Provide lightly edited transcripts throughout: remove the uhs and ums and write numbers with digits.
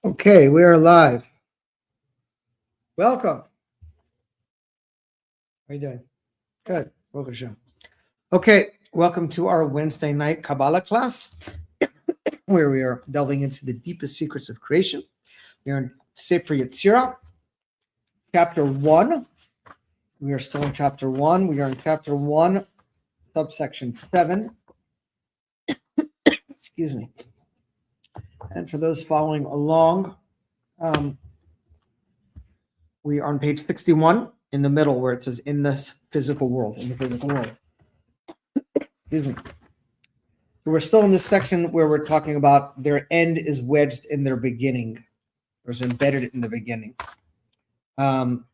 Okay, we are live. Welcome. How are you doing? Good. Welcome. Okay, welcome to our Wednesday night Kabbalah class, where we are delving into the deepest secrets of creation. We are in Sefer Yetzirah, chapter 1. We are still in chapter 1. We are in chapter 1, subsection 7. Excuse me. And for those following along, we are on page 61 in the middle where it says in this physical world, in the physical world. Excuse me. So we're still in this section where we're talking about their end is wedged in their beginning, or is embedded in the beginning. And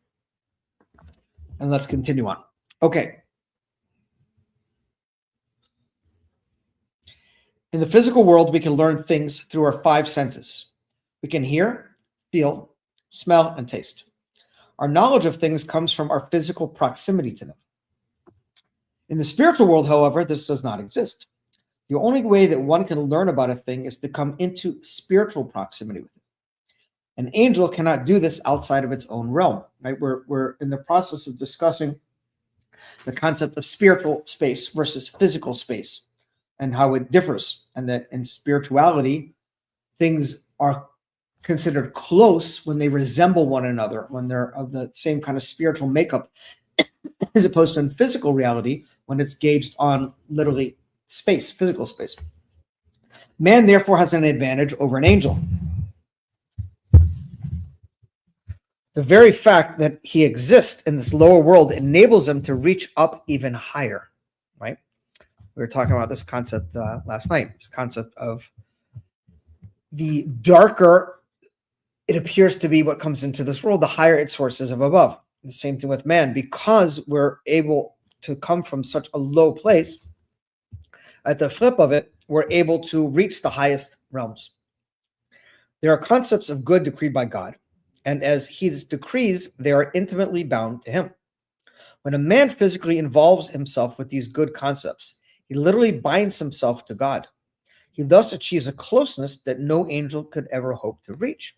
let's continue on. Okay. In the physical world, we can learn things through our 5 senses. We can hear, feel, smell, and taste. Our knowledge of things comes from our physical proximity to them. In the spiritual world, however, this does not exist. The only way that one can learn about a thing is to come into spiritual proximity with it. An angel cannot do this outside of its own realm. Right? We're in the process of discussing the concept of spiritual space versus physical space and how it differs, and that in spirituality, things are considered close when they resemble one another, when they're of the same kind of spiritual makeup, as opposed to in physical reality, when it's gauged on literally space, physical space. Man, therefore, has an advantage over an angel. The very fact that he exists in this lower world enables him to reach up even higher, right? We were talking about this concept last night, this concept of the darker it appears to be what comes into this world, the higher its sources of above. The same thing with man, because we're able to come from such a low place, at the flip of it, we're able to reach the highest realms. There are concepts of good decreed by God, and as his decrees, they are intimately bound to him. When a man physically involves himself with these good concepts, he literally binds himself to God. He thus achieves a closeness that no angel could ever hope to reach,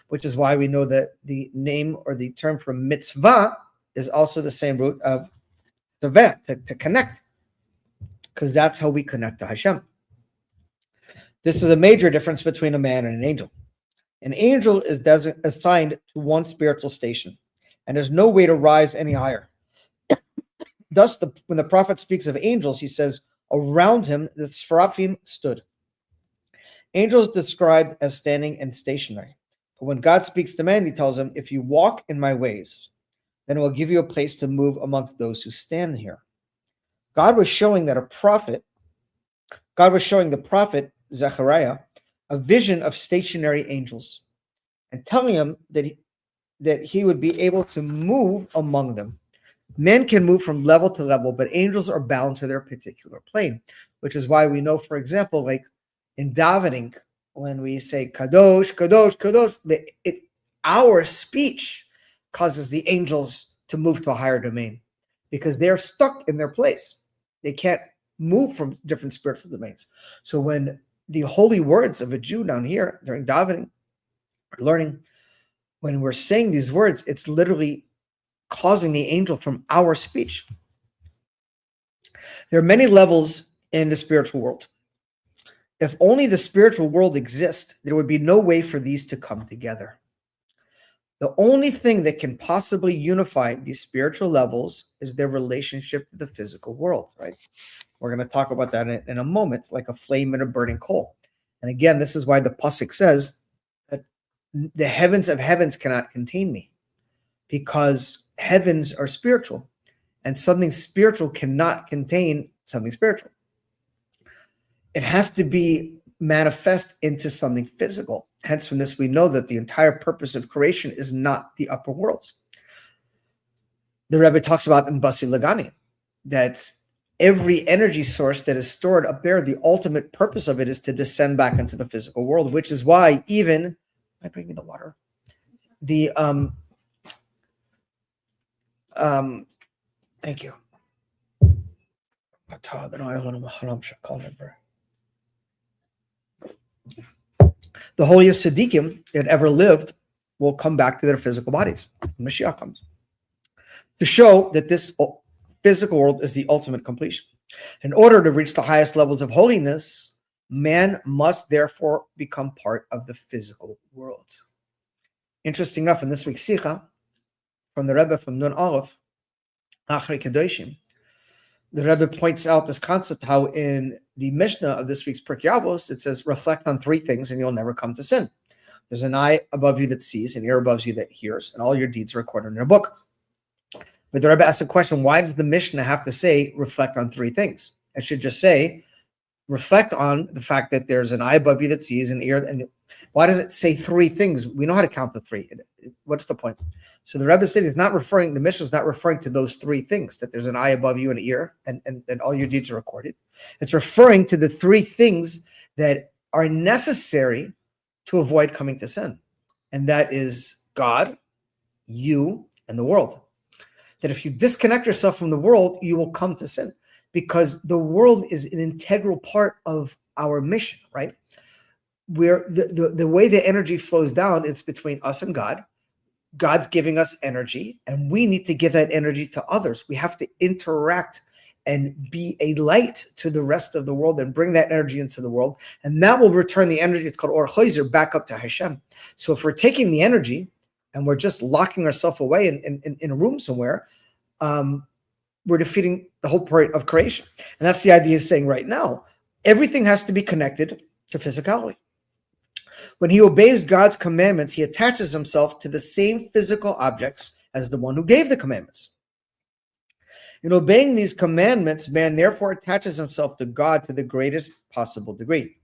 which is why we know that the name or the term for mitzvah is also the same root of to connect, because that's how we connect to Hashem. This is a major difference between a man and an angel. An angel is assigned to one spiritual station, and there's no way to rise any higher. Thus, when the prophet speaks of angels, he says, around him the seraphim stood. Angels described as standing and stationary. But when God speaks to man, he tells him, if you walk in my ways, then it will give you a place to move amongst those who stand here. God was showing the prophet Zechariah a vision of stationary angels and telling him that he would be able to move among them. Men can move from level to level, but angels are bound to their particular plane, which is why we know, for example, like in davening, when we say kadosh, kadosh, kadosh, our speech causes the angels to move to a higher domain because they're stuck in their place. They can't move from different spiritual domains. So when the holy words of a Jew down here during davening or learning, when we're saying these words, it's literally causing the angel from our speech. There are many levels in the spiritual world. If only the spiritual world exists, there would be no way for these to come together. The only thing that can possibly unify these spiritual levels is their relationship to the physical world, right? We're going to talk about that in a moment, like a flame in a burning coal. And again, this is why the pasuk says that the heavens of heavens cannot contain me, because heavens are spiritual, and something spiritual cannot contain something spiritual. It has to be manifest into something physical. Hence, from this, we know that the entire purpose of creation is not the upper worlds. The Rebbe talks about in Basi Lagani that every energy source that is stored up there, the ultimate purpose of it is to descend back into the physical world, which is why even, I bring me the water. Thank you. The The holiest Siddiqim that ever lived will come back to their physical bodies when Mashiach comes, to show that this physical world is the ultimate completion. In order to reach the highest levels of holiness, man must therefore become part of the physical world. Interesting enough, in this week's Sikha, from the Rebbe from Nun Aleph, Achrei Kedoshim, the Rebbe points out this concept how in the Mishnah of this week's Pirkei Avos, it says, reflect on three things and you'll never come to sin. There's an eye above you that sees, an ear above you that hears, and all your deeds are recorded in a book. But the Rebbe asks a question, why does the Mishnah have to say, reflect on three things? It should just say, reflect on the fact that there's an eye above you that sees, an ear, and why does it say three things? We know how to count the three. What's the point? So the Rebbe said the Mishnah is not referring to those three things, that there's an eye above you and an ear, and all your deeds are recorded. It's referring to the three things that are necessary to avoid coming to sin. And that is God, you, and the world. That if you disconnect yourself from the world, you will come to sin, because the world is an integral part of our mission, right? Where the way the energy flows down, it's between us and God. God's giving us energy, and we need to give that energy to others. We have to interact and be a light to the rest of the world and bring that energy into the world. And that will return the energy, it's called Or Choizer, back up to Hashem. So if we're taking the energy and we're just locking ourselves away in a room somewhere, we're defeating the whole point of creation. And that's the idea he's saying right now. Everything has to be connected to physicality. When he obeys God's commandments, he attaches himself to the same physical objects as the one who gave the commandments. In obeying these commandments, man therefore attaches himself to God to the greatest possible degree.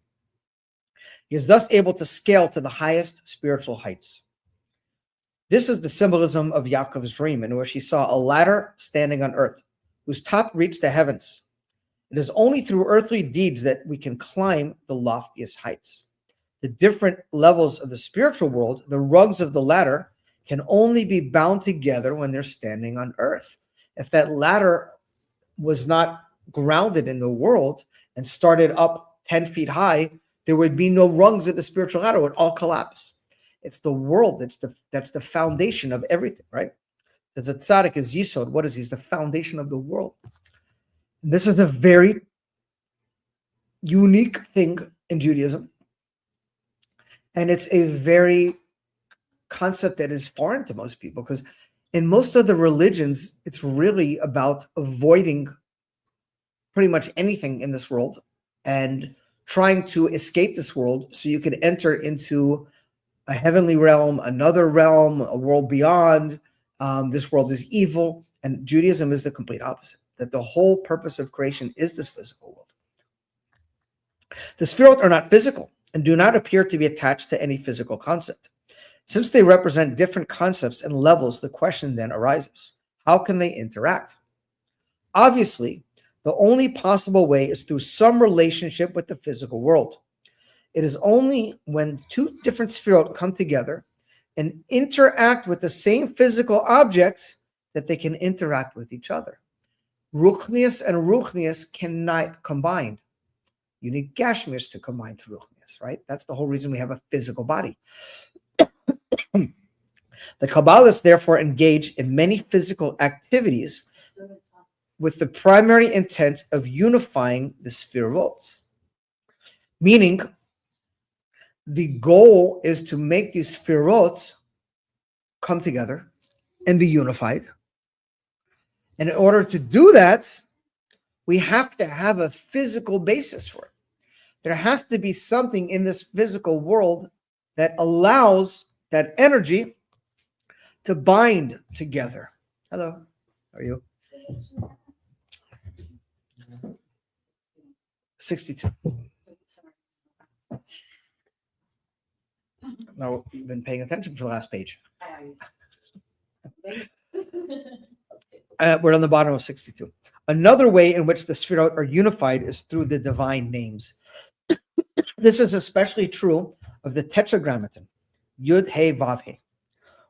He is thus able to scale to the highest spiritual heights. This is the symbolism of Yaakov's dream, in which he saw a ladder standing on earth, whose top reached the heavens. It is only through earthly deeds that we can climb the loftiest heights. The different levels of the spiritual world, the rungs of the ladder, can only be bound together when they're standing on earth. If that ladder was not grounded in the world and started up 10 feet high, there would be no rungs of the spiritual ladder. It would all collapse. It's the world that's the foundation of everything, right? As a tzaddik is Yisod, what is he? He's the foundation of the world. And this is a very unique thing in Judaism. And it's a very concept that is foreign to most people, because in most of the religions, it's really about avoiding pretty much anything in this world and trying to escape this world so you can enter into a heavenly realm, another realm, a world beyond. This world is evil. And Judaism is the complete opposite, that the whole purpose of creation is this physical world. The Sefirot are not physical and do not appear to be attached to any physical concept. Since they represent different concepts and levels, the question then arises, how can they interact? Obviously, the only possible way is through some relationship with the physical world. It is only when two different Sefirot come together and interact with the same physical object that they can interact with each other. Ruchnius and Ruchnius cannot combine. You need Gashmius to combine to Ruchnius, right? That's the whole reason we have a physical body. The Kabbalists therefore engage in many physical activities with the primary intent of unifying the Sefirot. Meaning, the goal is to make these Sefirot come together and be unified. And in order to do that, we have to have a physical basis for it. There has to be something in this physical world that allows that energy to bind together. Hello, how are you? 62. No, you've been paying attention to the last page. We're on the bottom of 62. Another way in which the Sefirot are unified is through the divine names. This is especially true of the Tetragrammaton, Yud, He, Vav, He.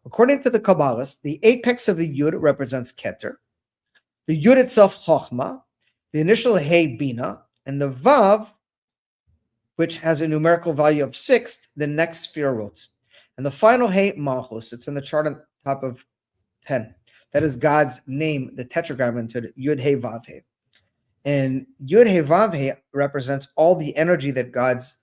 According to the Kabbalists, the apex of the Yud represents Keter, the Yud itself, Chochmah, the initial He, Bina, and the Vav which has a numerical value of 6, the next Sefirot. And the final Hey, Malchus, it's in the chart on top of 10. That is God's name, the tetragrammaton Yud Hey Vav Hey. And Yud Hey Vav Hey represents all the energy that God's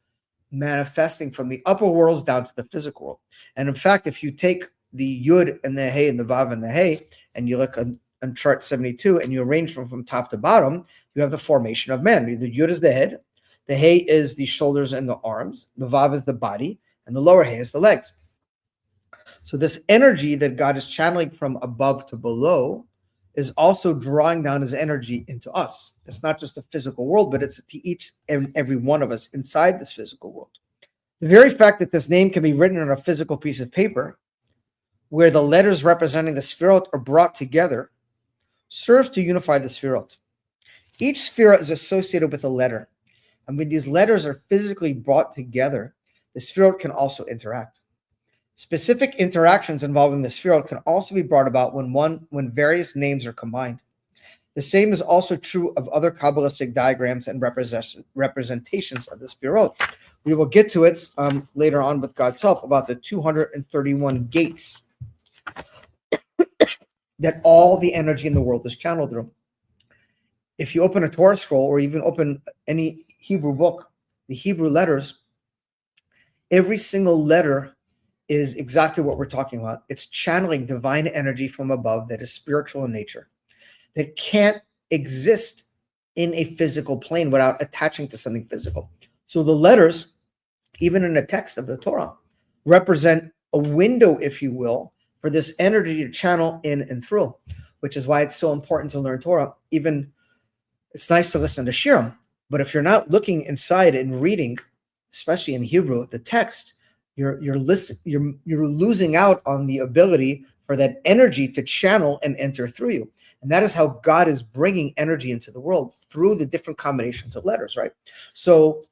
manifesting from the upper worlds down to the physical world. And in fact, if you take the Yud and the Hey and the Vav and the Hey, and you look on chart 72 and you arrange them from top to bottom, you have the formation of man. The Yud is the head, the Hey is the shoulders and the arms, the Vav is the body, and the lower Hey is the legs. So this energy that God is channeling from above to below is also drawing down his energy into us. It's not just a physical world, but it's to each and every one of us inside this physical world. The very fact that this name can be written on a physical piece of paper, where the letters representing the Sefirot are brought together, serves to unify the Sefirot. Each Sefirah is associated with a letter. And when these letters are physically brought together, the Sefirot can also interact. Specific interactions involving the Sefirot can also be brought about when various names are combined. The same is also true of other Kabbalistic diagrams and representations of the Sefirot. We will get to it later on with God's help about the 231 gates that all the energy in the world is channeled through. If you open a Torah scroll or even open any Hebrew book, the Hebrew letters, every single letter is exactly what we're talking about. It's channeling divine energy from above that is spiritual in nature, that can't exist in a physical plane without attaching to something physical. So the letters, even in the text of the Torah, represent a window, if you will, for this energy to channel in and through, which is why it's so important to learn Torah. Even it's nice to listen to Shirim, but if you're not looking inside and reading, especially in Hebrew, the text, you're losing out on the ability for that energy to channel and enter through you. And that is how God is bringing energy into the world through the different combinations of letters, right? So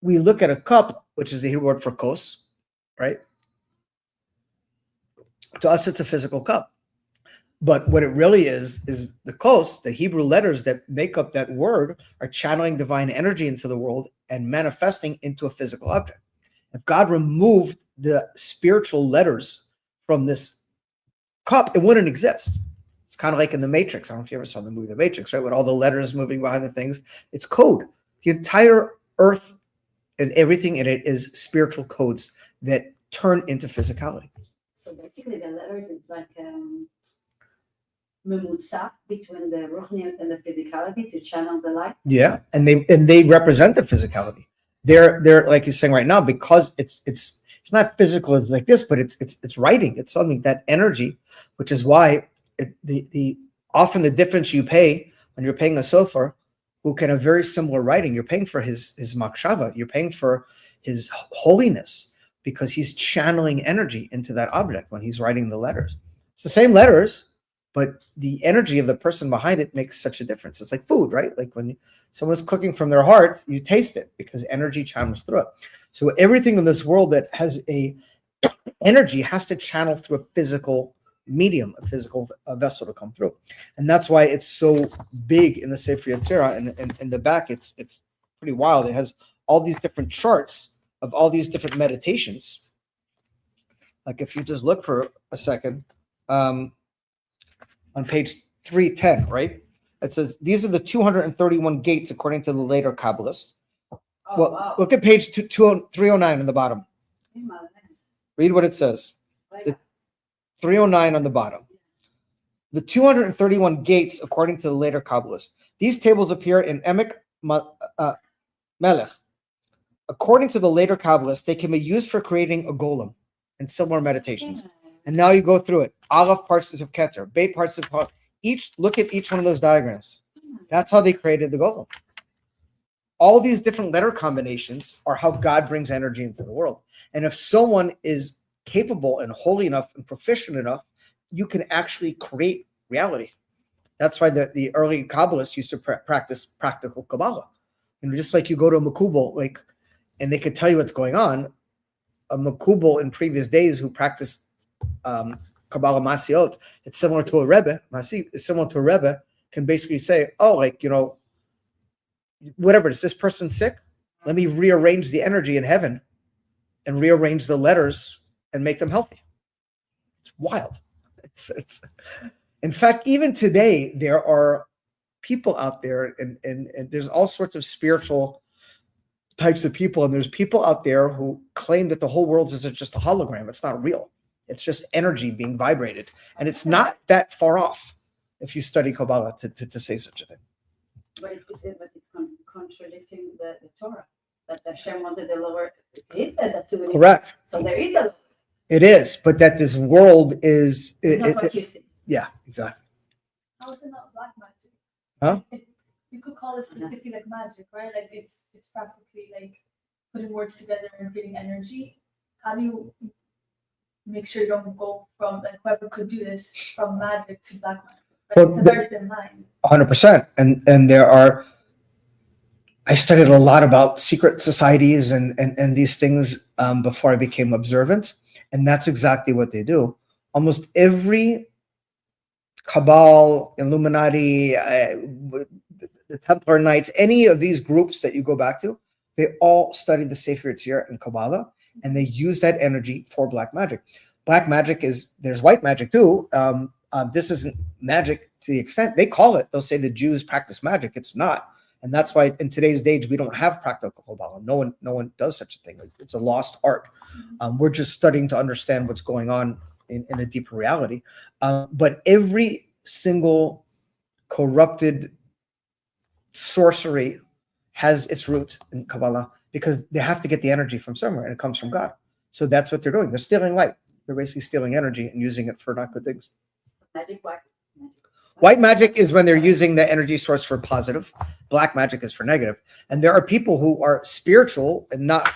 we look at a cup, which is the Hebrew word for kos, right? To us, it's a physical cup. But what it really is the kos, the Hebrew letters that make up that word, are channeling divine energy into the world and manifesting into a physical object. If God removed the spiritual letters from this cup, it wouldn't exist. It's kind of like in The Matrix. I don't know if you ever saw the movie The Matrix, right? With all the letters moving behind the things. It's code. The entire earth and everything in it is spiritual codes that turn into physicality. So basically the letters is like memutza between the ruchniut and the physicality to channel the light. Yeah, and they represent the physicality. They're like you're saying right now, because it's not physical as like this, but it's writing. It's something, that energy, which is why the often the difference you pay when you're paying a sofer who can have very similar writing, you're paying for his makshava, you're paying for his holiness, because he's channeling energy into that object when he's writing the letters. It's the same letters, but the energy of the person behind it makes such a difference. It's like food, right? Like when someone's cooking from their heart, you taste it because energy channels through it. So everything in this world that has a energy has to channel through a physical medium, a physical vessel to come through. And that's why it's so big in the Sefer Yetzirah. And in the back, it's pretty wild. It has all these different charts of all these different meditations. Like if you just look for a second, on page 310, right? It says, these are the 231 gates according to the later Kabbalists. Oh, well, wow. Look at page 309 on the bottom. Read what it says. The 309 on the bottom. The 231 gates according to the later Kabbalists. These tables appear in Emek Melech. According to the later Kabbalists, they can be used for creating a golem and similar meditations. And now you go through it. Aleph parts of Keter, Beit parts of Paul. Look at each one of those diagrams. That's how they created the golem. All these different letter combinations are how God brings energy into the world. And if someone is capable and holy enough and proficient enough, you can actually create reality. That's why the early Kabbalists used to practice practical Kabbalah. And just like you go to a Makubal, and they could tell you what's going on, a Makubal in previous days who practiced Kabbalah Masiot, it's similar to a Rebbe. Masi is similar to a Rebbe, can basically say, whatever, is this person sick? Let me rearrange the energy in heaven and rearrange the letters and make them healthy. It's wild. It's in fact, even today, there are people out there, and there's all sorts of spiritual types of people, and there's people out there who claim that the whole world is just a hologram. It's not real. It's just energy being vibrated, and it's not that far off if you study Kabbalah to say such a thing. But it's contradicting the Torah that Hashem wanted the lower. He said that too. Correct. So there is a. It is, but that this world is. Not what you see. Yeah, exactly. How is it not black magic? Huh? You could call it specifically like magic, right? Like it's practically like putting words together and creating energy. How do you make sure you don't go from, like, whoever could do this, from magic to black magic? Like, Well, it's a very thin line. 100%. And there are. I studied a lot about secret societies and these things before I became observant, and that's exactly what they do. Almost every Cabal, Illuminati, the Templar Knights, any of these groups that you go back to, they all study the Sefer Yetzirah and Kabbalah, and they use that energy for black magic. Black magic there's white magic too. This isn't magic to the extent they call it. They'll say the Jews practice magic. It's not. And that's why in today's age, we don't have practical Kabbalah. No one does such a thing. It's a lost art. We're just studying to understand what's going on in a deeper reality. But every single corrupted sorcery has its roots in Kabbalah because they have to get the energy from somewhere, and it comes from God. So that's what they're doing. They're stealing light. They're basically stealing energy and using it for not good things. Magic, White magic is when they're using the energy source for positive. Black magic is for negative. And there are people who are spiritual and not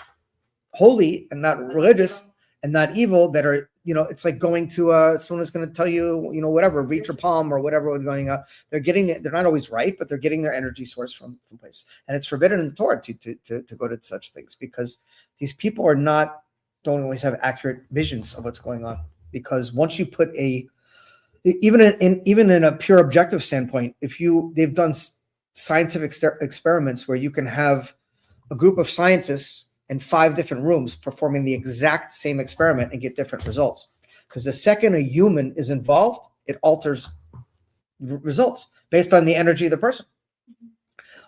holy and not religious and not evil that are, it's like going to someone is going to tell you, whatever, read your palm or whatever is going on. They're not always right, but they're getting their energy source from place. And it's forbidden in the Torah to go to such things because these people don't always have accurate visions of what's going on. Because once you put even in a pure objective standpoint, they've done scientific experiments where you can have a group of scientists in 5 different rooms performing the exact same experiment and get different results. Because the second a human is involved, it alters results based on the energy of the person.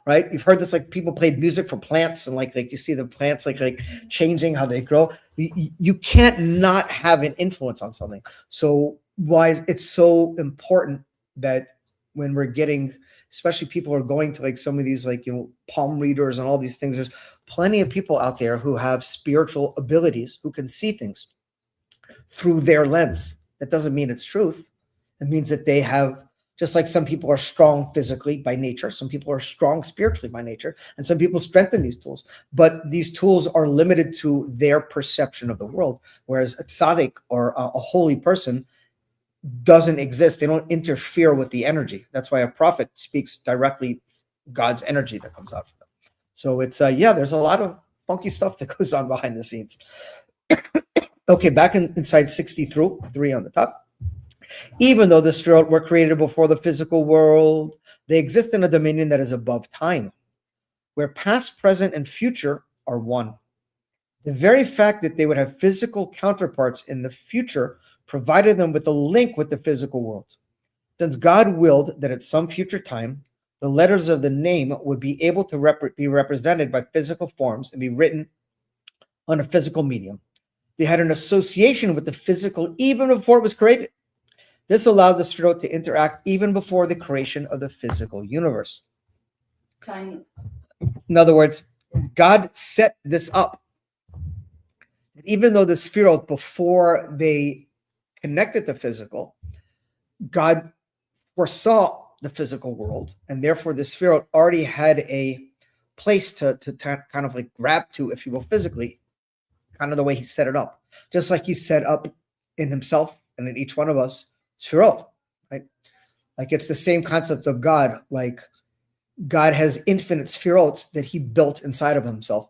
Right? You've heard this, like people played music for plants and like you see the plants like changing how they grow. You can't not have an influence on something. So why it's so important that when we're getting, especially people are going to like some of these palm readers and all these things, there's plenty of people out there who have spiritual abilities who can see things through their lens. That doesn't mean it's truth. It means that they have, just like some people are strong physically by nature, some people are strong spiritually by nature, and some people strengthen these tools. But these tools are limited to their perception of the world, whereas a tzaddik or a holy person doesn't exist. They don't interfere with the energy. That's why a prophet speaks directly God's energy that comes out of them. So it's there's a lot of funky stuff that goes on behind the scenes. Okay, back inside 63 on the top. Even though the spheroid were created before the physical world, they exist in a dominion that is above time, where past, present, and future are one. The very fact that they would have physical counterparts in the future provided them with a link with the physical world. Since God willed that at some future time, the letters of the name would be able to be represented by physical forms and be written on a physical medium. They had an association with the physical even before it was created. This allowed the Sefirot to interact even before the creation of the physical universe. Chinese. In other words, God set this up. Even though the Sefirot, before they connected to physical, God foresaw the physical world, and therefore the Sefirot already had a place to kind of like grab to, if you will, physically, kind of the way he set it up. Just like he set up in himself and in each one of us, Sefirot, right? Like it's the same concept of God. Like God has infinite Sefirot that he built inside of himself.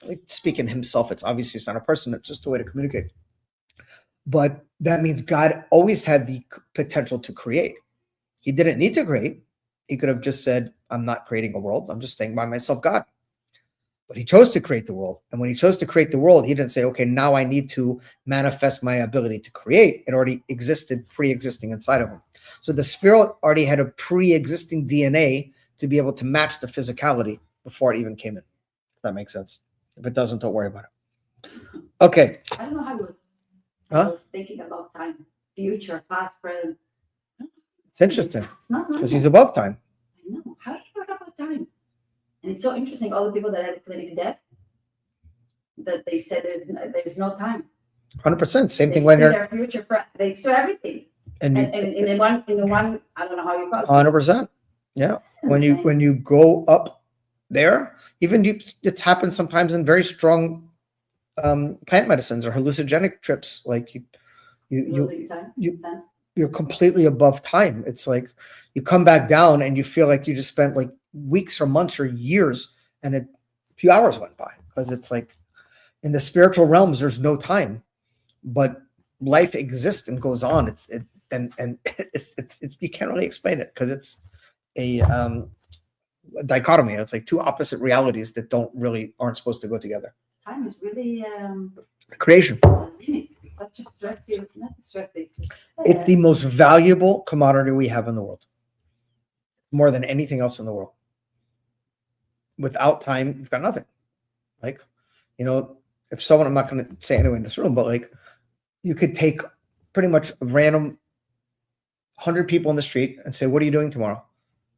Like speaking himself, it's not a person, it's just a way to communicate. But that means God always had the potential to create. He didn't need to create. He could have just said, I'm not creating a world. I'm just staying by myself, God. But he chose to create the world. And when he chose to create the world, he didn't say, okay, now I need to manifest my ability to create. It already existed, pre-existing inside of him. So the sphere already had a pre-existing DNA to be able to match the physicality before it even came in. If that makes sense. If it doesn't, don't worry about it. Okay. I don't know how you Huh? was thinking about time, future, past, present. It's interesting It's not because normal. he's above time. I know. How do you thought about time? And it's so interesting. All the people that had a clinic death, that they said there's no time. 100%. Same They thing when see you're their future. They store everything. and And in the one, I don't know how you call it. 100%. Yeah. When you go up there, even it's happened sometimes in very strong plant medicines or hallucinogenic trips. Like Losing time, you- sense. you're completely above time. It's like you come back down and you feel like you just spent like weeks or months or years, and a few hours went by, because it's like in the spiritual realms there's no time, but life exists and goes on. It's you can't really explain it, because it's a dichotomy. It's like two opposite realities that aren't supposed to go together. Time is really Creation. a limit. Not just stressful, not stressful. It's the most valuable commodity we have in the world, more than anything else in the world. Without time, you've got nothing. Like, if someone, I'm not going to say anyone in this room, but like, you could take pretty much a random 100 people in the street and say, what are you doing tomorrow?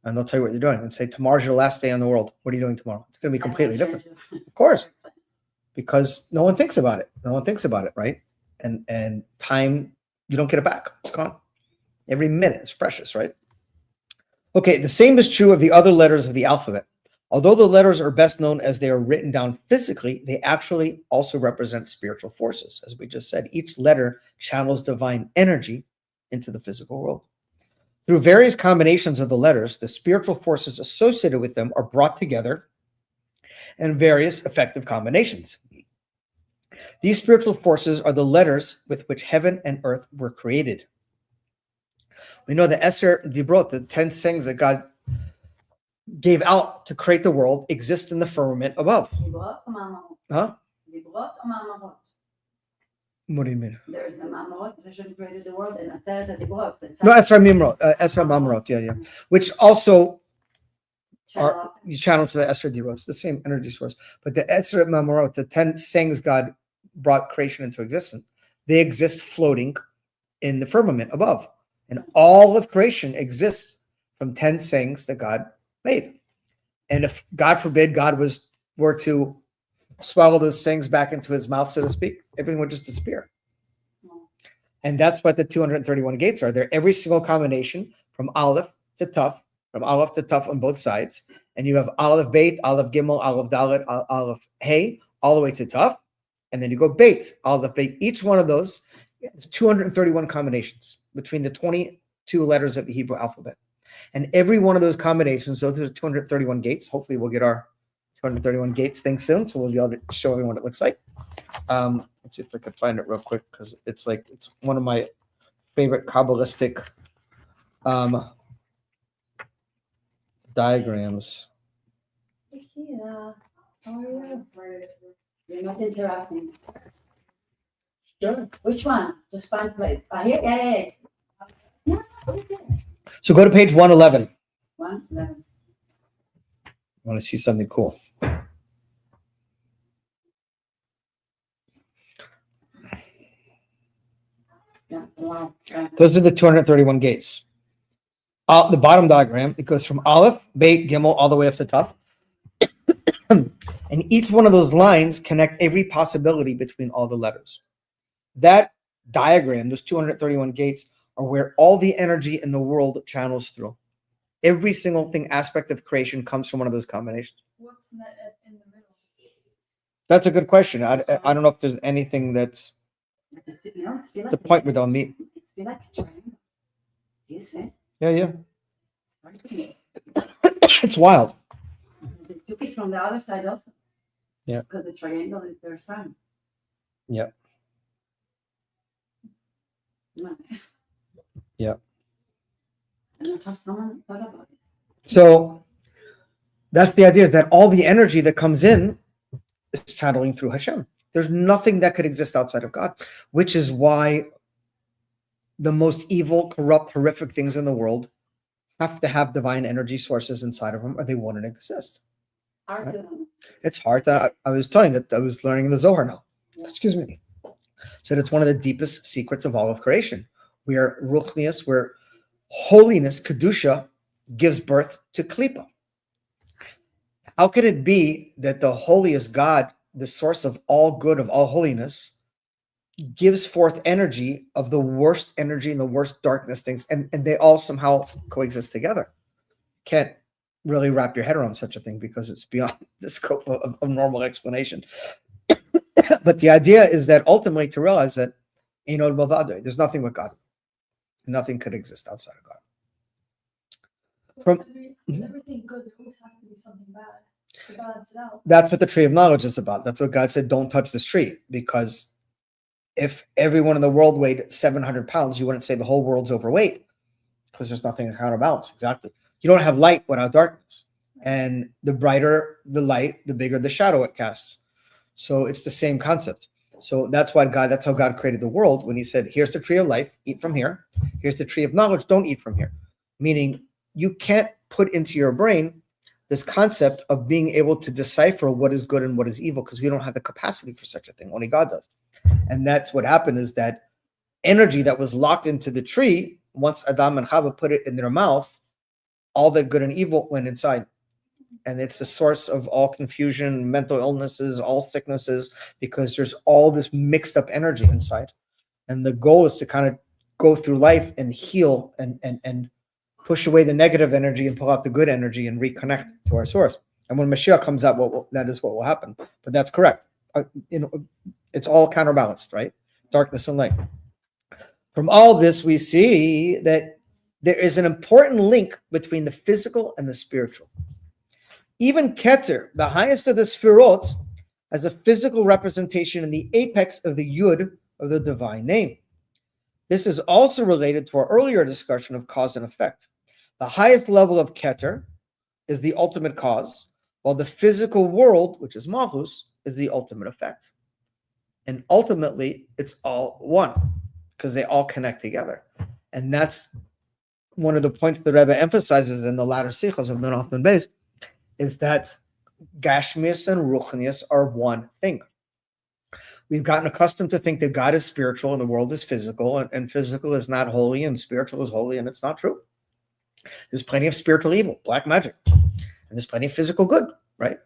And they'll tell you what you're doing, and say, tomorrow's your last day in the world. What are you doing tomorrow? It's going to be completely different. Of course, because no one thinks about it. No one thinks about it, right? And time, you don't get it back. It's gone. Every minute is precious, right? Okay, the same is true of the other letters of the alphabet. Although the letters are best known as they are written down physically, they actually also represent spiritual forces. As we just said, each letter channels divine energy into the physical world. Through various combinations of the letters, the spiritual forces associated with them are brought together in various effective combinations. These spiritual forces are the letters with which heaven and earth were created. We know the Eser Dibrot, the 10 sayings that God gave out to create the world, exist in the firmament above. Huh? What do you mean? There's the Mamot, Hashem created the world, and a third of the world. No, Esra Mimrot, Esra Mamrot, yeah. Which also you channel to the Esra Dibrot. It's the same energy source. But the Esra Mamrot, the 10 sayings God brought creation into existence, they exist floating in the firmament above. And all of creation exists from 10 sayings that God made. And if, God forbid, God were to swallow those sayings back into his mouth, so to speak, everything would just disappear. And that's what the 231 gates are. They're every single combination from Aleph to Tuf, on both sides. And you have Aleph Beit, Aleph Gimel, Aleph Dalet, Aleph Hey, all the way to Tuf. And then you go Beit, Aleph Beit. Each one of those is 231 combinations between the 22 letters of the Hebrew alphabet. And every one of those combinations, so there's 231 gates. Hopefully we'll get our 231 gates thing soon, so we'll be able to show everyone what it looks like. Let's see if I can find it real quick, because it's one of my favorite Kabbalistic diagrams. Yeah. How are you? You're not interrupting. Sure. Which one? Just find place. Here? Yeah. So go to page 111. 111. I want to see something cool. Yeah. Wow. Those are the 231 gates. The bottom diagram, it goes from Aleph, Beit, Gimel, all the way up to top. And each one of those lines connect every possibility between all the letters. That diagram, those 231 gates, are where all the energy in the world channels through. Every single aspect of creation comes from one of those combinations. What's in the middle? That's a good question. I don't know if there's anything that's the point we don't meet. It's feel like a triangle. Do you see? Yeah. It's wild. They took it from the other side also. Yeah. Because the triangle is their sign. Yep. Yep. I don't know how someone thought about it. So that's the idea, that all the energy that comes in is channeling through Hashem. There's nothing that could exist outside of God, which is why the most evil, corrupt, horrific things in the world have to have divine energy sources inside of them, or they wouldn't exist. Hard to It's hard to, I was telling that I was learning the Zohar now. Yeah. Excuse me. Said it's one of the deepest secrets of all of creation. We are ruchnius, where holiness, kedusha, gives birth to klipa. How could it be that the holiest God, the source of all good, of all holiness, gives forth energy of the worst energy and the worst darkness things, and they all somehow coexist together? Can't really wrap your head around such a thing because it's beyond the scope of normal explanation. But the idea is that ultimately to realize that there's nothing with God. Nothing could exist outside of God. From- Everything good, there always has to be something bad to balance it out. That's what the tree of knowledge is about. That's what God said, don't touch this tree, because if everyone in the world weighed 700 pounds, you wouldn't say the whole world's overweight, because there's nothing to counterbalance. Exactly. You don't have light without darkness. And the brighter the light, the bigger the shadow it casts. So it's the same concept. So that's how God created the world, when he said, here's the tree of life, eat from here. Here's the tree of knowledge, don't eat from here. Meaning you can't put into your brain this concept of being able to decipher what is good and what is evil, because we don't have the capacity for such a thing. Only God does. And that's what happened, is that energy that was locked into the tree, once Adam and Chava put it in their mouth, all the good and evil went inside. And it's the source of all confusion, mental illnesses, all sicknesses, because there's all this mixed up energy inside. And the goal is to kind of go through life and heal and push away the negative energy and pull out the good energy and reconnect to our source. And when Mashiach comes out, that is what will happen. But that's correct. It's all counterbalanced, right? Darkness and light. From all this, we see that there is an important link between the physical and the spiritual. Even Keter, the highest of the Sfirot, has a physical representation in the apex of the Yud of the divine name. This is also related to our earlier discussion of cause and effect. The highest level of Keter is the ultimate cause, while the physical world, which is Malchus, is the ultimate effect. And ultimately, it's all one, because they all connect together. And that's one of the points the Rebbe emphasizes in the latter sichos of Nun and Beis, is that Gashmias and Ruchnias are one thing. We've gotten accustomed to think that God is spiritual and the world is physical, and physical is not holy and spiritual is holy, and it's not true. There's plenty of spiritual evil, black magic, and there's plenty of physical good, right?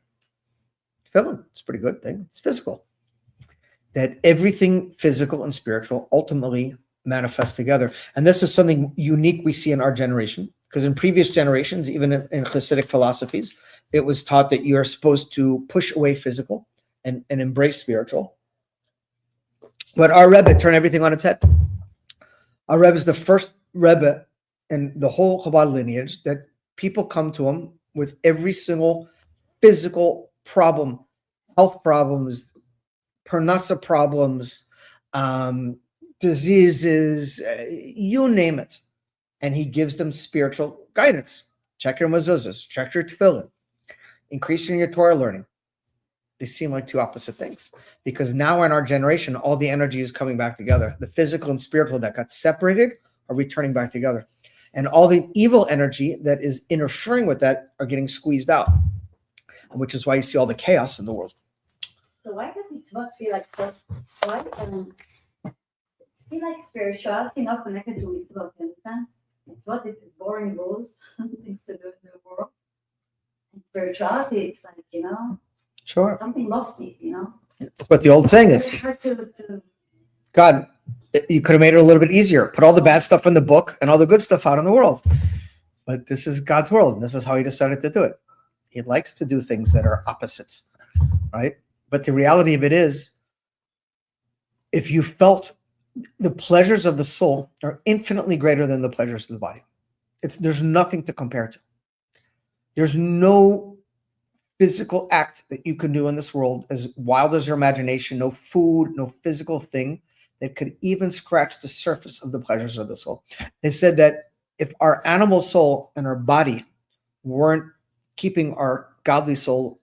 Film, it's a pretty good thing. It's physical. That everything physical and spiritual ultimately manifest together. And this is something unique we see in our generation, because in previous generations, even in Hasidic philosophies, it was taught that you are supposed to push away physical and embrace spiritual. But our Rebbe turned everything on its head. Our Rebbe is the first Rebbe in the whole Chabad lineage that people come to him with every single physical problem, health problems, parnasa problems, diseases, you name it. And he gives them spiritual guidance. Check your mezuzahs, check your tefillin, increasing your Torah learning. They seem like two opposite things, because now in our generation, all the energy is coming back together. The physical and spiritual that got separated are returning back together. And all the evil energy that is interfering with that are getting squeezed out, which is why you see all the chaos in the world. So why does mitzvot feel like that? Why feel like spirituality not connected to mitzvot? You understand? Mitzvot is boring rules, things to do in the world. And spirituality, it's like, Sure. something lofty, That's what the old saying is. It's hard to God, you could have made it a little bit easier. Put all the bad stuff in the book and all the good stuff out in the world. But this is God's world, and this is how he decided to do it. He likes to do things that are opposites, right? But the reality of it is, if you felt the pleasures of the soul are infinitely greater than the pleasures of the body. There's nothing to compare to. There's no physical act that you can do in this world, as wild as your imagination, no food, no physical thing that could even scratch the surface of the pleasures of the soul. They said that if our animal soul and our body weren't keeping our godly soul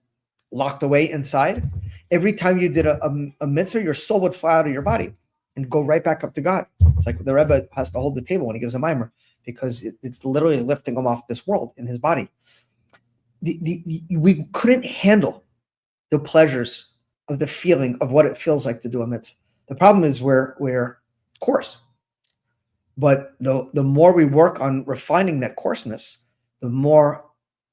locked away inside, every time you did a mitzvah, your soul would fly out of your body and go right back up to God. It's like the Rebbe has to hold the table when he gives a mimer because it's literally lifting him off this world in his body. We couldn't handle the pleasures of the feeling of what it feels like to do a mitzvah. The problem is we're coarse. But the more we work on refining that coarseness, the more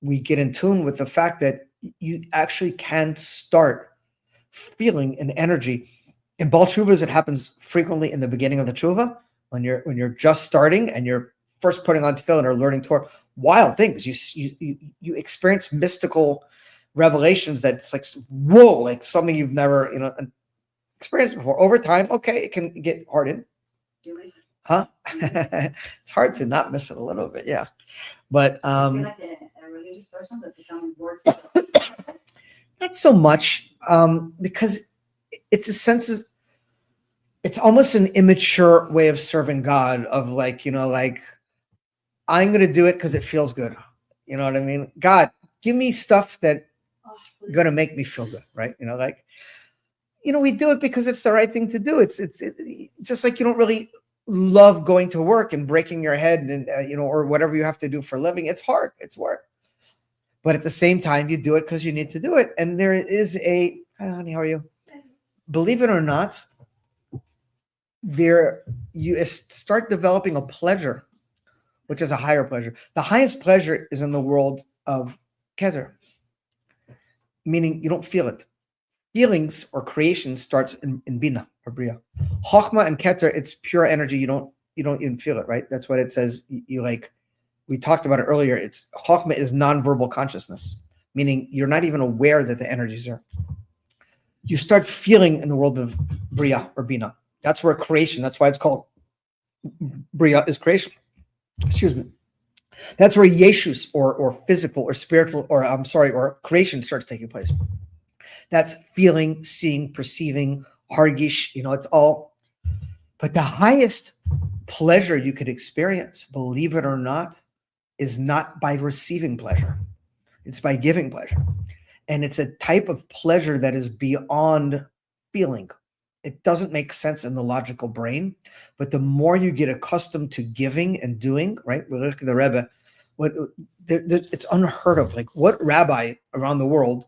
we get in tune with the fact that you actually can start feeling an energy. In Baal Tshuvas, it happens frequently in the beginning of the tshuva, when you're just starting and you're first putting on tefillin or learning Torah. Wild things. You experience mystical revelations that's like, whoa, like something you've never experienced before. Over time, okay, it can get hardened. Huh? It's hard to not miss it a little bit, yeah. But I feel like a religious person that becomes bored. not so much, because it's a sense of, it's almost an immature way of serving God, of like, like, I'm going to do it because it feels good. You know what I mean? God, give me stuff that going to make me feel good, right? We do it because it's the right thing to do. It's just like you don't really love going to work and breaking your head and or whatever you have to do for a living. It's hard. It's work. But at the same time, you do it because you need to do it. And there is hi, honey, how are you? Believe it or not, you start developing a pleasure, which is a higher pleasure. The highest pleasure is in the world of Keter, meaning you don't feel it. Feelings or creation starts in Bina or Bria. Chochma and Keter, it's pure energy. You don't even feel it, right? That's what it says. We talked about it earlier. Chochma is nonverbal consciousness, meaning you're not even aware that the energies are. You start feeling in the world of Bria or Bina. That's where creation, that's why it's called Bria is creation. Excuse me. That's where Yeshus or physical or spiritual or creation starts taking place. That's feeling, seeing, perceiving, hargish, it's all. But the highest pleasure you could experience, believe it or not, is not by receiving pleasure. It's by giving pleasure. And it's a type of pleasure that is beyond feeling. It doesn't make sense in the logical brain, but the more you get accustomed to giving and doing, right? We look at the Rebbe, it's unheard of. Like, what rabbi around the world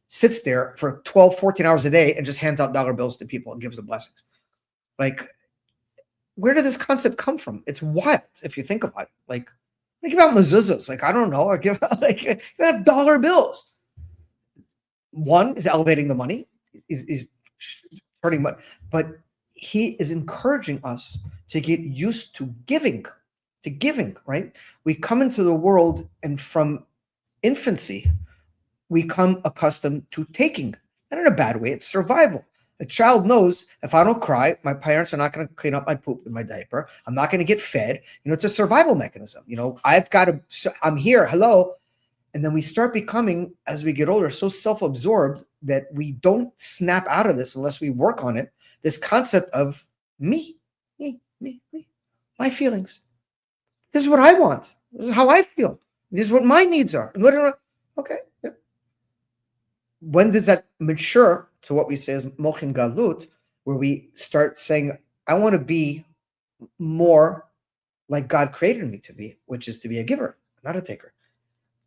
sits there for 12, 14 hours a day and just hands out dollar bills to people and gives them blessings? Like, where did this concept come from? It's wild if you think about it. Like, I give out mezuzahs. Like, I don't know. I give out dollar bills. One is elevating the money, is hurting money, but he is encouraging us to get used to giving, right? We come into the world, and from infancy, we come accustomed to taking, and in a bad way, it's survival. A child knows, if I don't cry, my parents are not going to clean up my poop in my diaper. I'm not going to get fed. It's a survival mechanism. I'm here. Hello. And then we start becoming, as we get older, so self-absorbed that we don't snap out of this unless we work on it. This concept of me, my feelings. This is what I want. This is how I feel. This is what my needs are. Okay. Yeah. When does that mature to what we say is mochin galut, where we start saying, I want to be more like God created me to be, which is to be a giver, not a taker.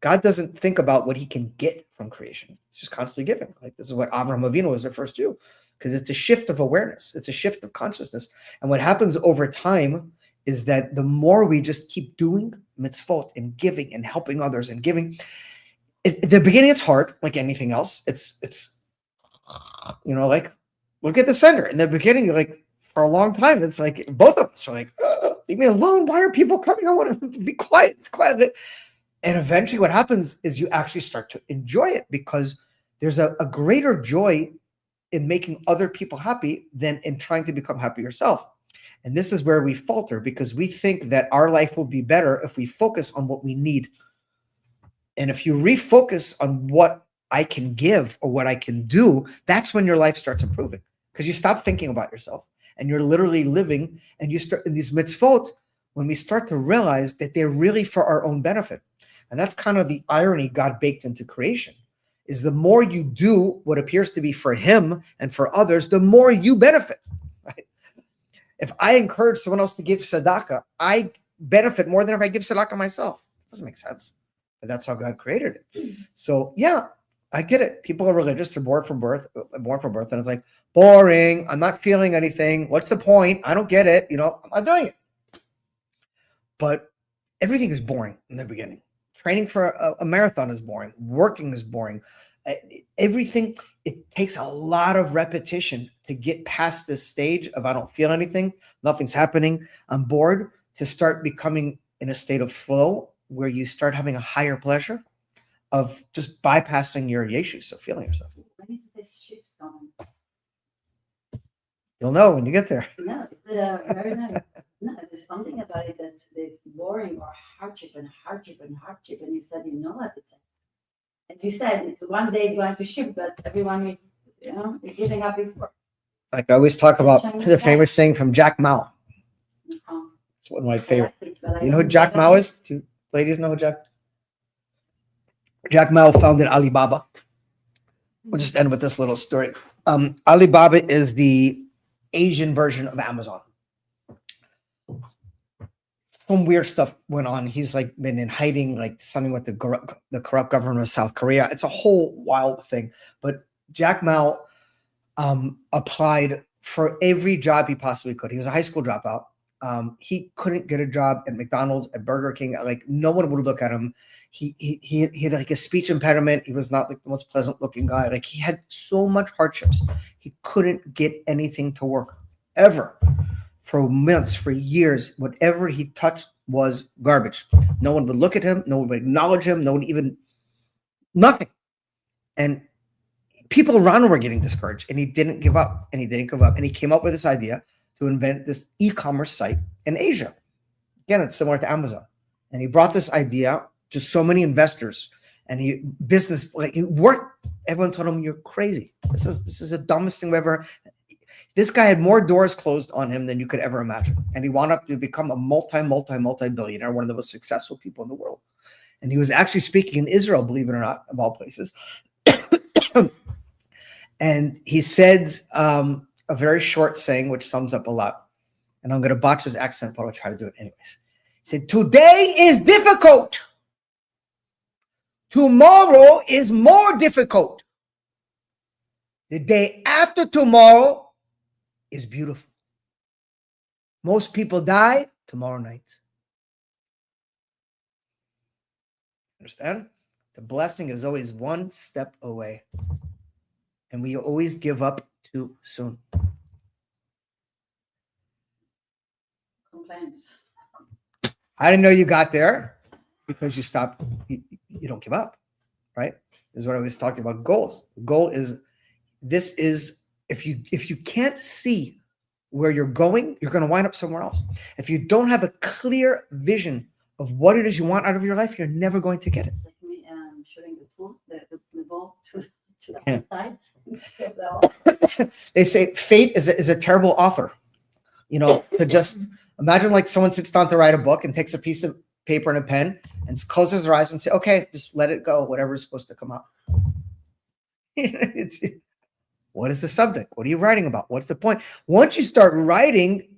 God doesn't think about what he can get from creation. It's just constantly giving. Like, this is what Avraham Avinu was, the first Jew, because it's a shift of awareness. It's a shift of consciousness. And what happens over time is that the more we just keep doing mitzvot and giving and helping others and giving, at the beginning, it's hard, like anything else. It's like, look at the center. In the beginning, like, for a long time, it's like both of us are like, leave me alone. Why are people coming? I want to be quiet. It's quiet. And eventually what happens is you actually start to enjoy it, because there's a greater joy in making other people happy than in trying to become happy yourself. And this is where we falter, because we think that our life will be better if we focus on what we need. And if you refocus on what I can give or what I can do, that's when your life starts improving, because you stop thinking about yourself and you're literally living, and you start in these mitzvot, when we start to realize that they're really for our own benefit. And that's kind of the irony God baked into creation, is the more you do what appears to be for him and for others, the more you benefit. Right? If I encourage someone else to give tzedakah, I benefit more than if I give tzedakah myself. It doesn't make sense. But that's how God created it. So yeah, I get it. People are religious. They're born from birth, and it's like, boring. I'm not feeling anything. What's the point? I don't get it. I'm not doing it. But everything is boring in the beginning. Training for a marathon is boring. Working is boring. Everything, it takes a lot of repetition to get past this stage of I don't feel anything, nothing's happening, I'm bored, to start becoming in a state of flow where you start having a higher pleasure of just bypassing your yeshus, of feeling yourself. When is this shift coming? You'll know when you get there. No, it's very nice. No, there's something about it that it's boring or hardship, and you said, you know what, it's, as you said, it's one day it's going to shift, but everyone is, giving up before. Like I always talk about the famous saying from Jack Ma. It's one of my favorite. You know who Jack Ma is? Do you ladies know who Jack Ma founded Alibaba. We'll just end with this little story. Alibaba is the Asian version of Amazon. Some weird stuff went on. He's like been in hiding, like something with the corrupt government of South Korea. It's a whole wild thing. But Jack Ma applied for every job he possibly could. He was a high school dropout. He couldn't get a job at McDonald's, at Burger King. Like no one would look at him. He had like a speech impediment. He was not like the most pleasant looking guy. Like he had so much hardships. He couldn't get anything to work ever. For months, for years, whatever he touched was garbage. No one would look at him. No one would acknowledge him. No one even, nothing. And people around him were getting discouraged, and he didn't give up, and he came up with this idea to invent this e-commerce site in Asia. Again, it's similar to Amazon. And he brought this idea to so many investors, and he worked. Everyone told him, "You're crazy. This is the dumbest thing we ever." This guy had more doors closed on him than you could ever imagine. And he wound up to become a multi-billionaire, one of the most successful people in the world. And he was actually speaking in Israel, believe it or not, of all places. And he said a very short saying, which sums up a lot. And I'm going to botch his accent, but I'll try to do it anyways. He said, "Today is difficult. Tomorrow is more difficult. The day after tomorrow is beautiful. Most people die tomorrow night." Understand? The blessing is always one step away. And we always give up too soon. Complaints. I didn't know you got there because you stopped. You don't give up, right? This is what I was talking about. Goals. The goal is, this is, if you can't see where you're going, you're going to wind up somewhere else. If you don't have a clear vision of what it is you want out of your life, you're never going to get it. It's like me shooting the ball to the Yeah. outside instead of They say fate is a terrible author. To just imagine like someone sits down to write a book and takes a piece of paper and a pen and closes their eyes and say, "Okay, just let it go. Whatever is supposed to come out." What is the subject? What are you writing about? What's the point? Once you start writing,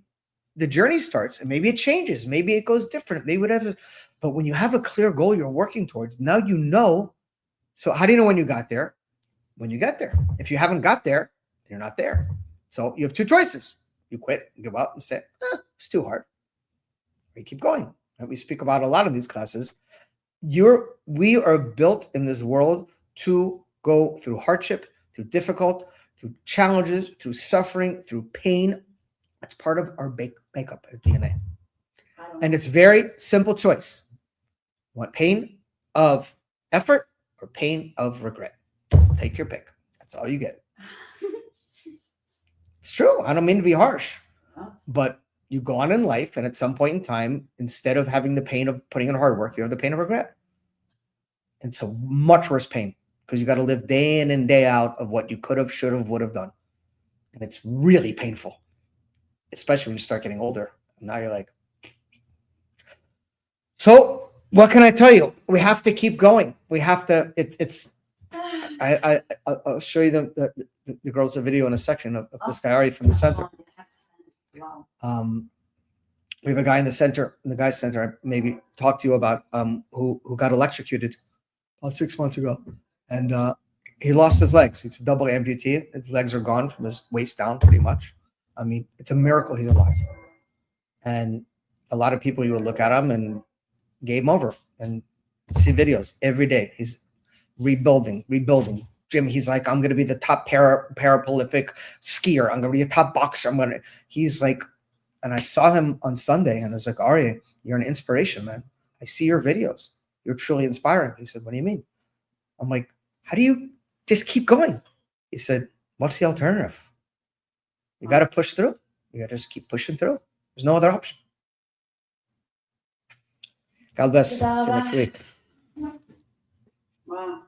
the journey starts, and maybe it changes. Maybe it goes different. Maybe whatever. But when you have a clear goal you're working towards, now you know. So how do you know when you got there? When you get there. If you haven't got there, you're not there. So you have two choices. You quit, give up, and say, it's too hard. Or you keep going. And we speak about a lot of these classes. We are built in this world to go through hardship, through difficult, through challenges, through suffering, through pain. It's part of our makeup as DNA. And it's very simple choice. You want pain of effort or pain of regret? Take your pick. That's all you get. It's true. I don't mean to be harsh, but you go on in life, and at some point in time, instead of having the pain of putting in hard work, you have the pain of regret. It's a much worse pain, because you got to live day in and day out of what you could have, should have, would have done. And it's really painful, especially when you start getting older. And now you're like, so what can I tell you? We have to keep going. We have to, I'll show you the girls a video in a section of this guy Ari from the center. Oh, you have to send it. Wow. We have a guy in the center, in the guy's center. I maybe talked to you about who got electrocuted about 6 months ago, and he lost his legs. He's a double amputee. His legs are gone from his waist down, pretty much. I mean, it's a miracle he's alive. And a lot of people, you would look at him and game over, and see videos every day. He's rebuilding. Jim, he's like, I'm going to be the top Paralympic skier. I'm going to be a top boxer. He's like, and I saw him on Sunday and I was like, Ari, you're an inspiration, man. I see your videos. You're truly inspiring. He said, what do you mean? I'm like, how do you just keep going? He said, what's the alternative? You got to push through. You got to just keep pushing through. There's no other option. God bless. Till next week. Wow.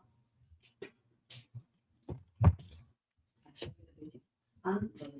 Unbelievable.